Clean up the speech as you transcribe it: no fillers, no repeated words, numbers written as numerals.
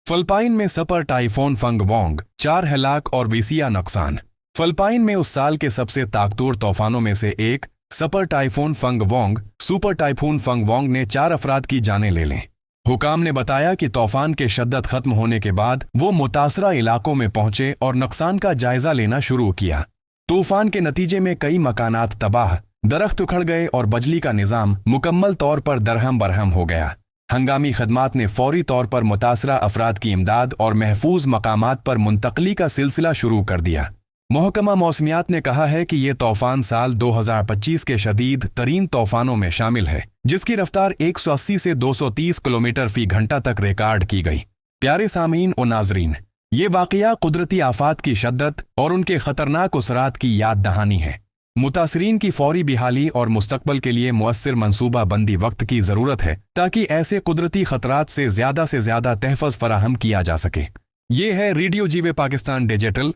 Philippine में super typhoon फंगवोंग 4 हलाक और बीसिया नुकसान। फिलिपाइन में उस साल के सबसे ताकतवर तूफानों में से एक सुपर टाइफून फंगवोंग ने 4 अफराद की जानें ले लें। हुकाम ने बताया कि तूफान के शिद्दत खत्म होने के बाद वो मुतासरा इलाकों में पहुंचे और नुकसान का जायजा लेना शुरू किया। तूफान के नतीजे में कई मकानात तबाह, दरख्त उखड़ गए और बिजली का निज़ाम मुकम्मल तौर पर दरहम बरहम हो गया। हंगामी खदमात ने फौरी तौर पर मुतासरा अफराद की इमदाद और महफूज मकामात पर मुंतकली का सिलसिला शुरू कर दिया। महकमा मौसमियात ने कहा है कि ये तूफान साल 2025 के शदीद तरीन तूफानों में शामिल है, जिसकी रफ्तार 180 से 230 किलोमीटर फी घंटा तक रिकॉर्ड की गई। प्यारे सामीन और नाजरीन, ये वाक़या कुदरती आफात की शद्दत और उनके ख़तरनाक असरात की याद दहानी है। मुतासरीन की फौरी बिहाली और मुस्तकबल के लिए मुअस्सिर मंसूबा बंदी वक्त की ज़रूरत है ताकि ऐसे कुदरती ख़तरात से ज़्यादा तहफ़्फ़ुज़ फराहम किया जा सके। ये है रेडियो जीवे पाकिस्तान डिजिटल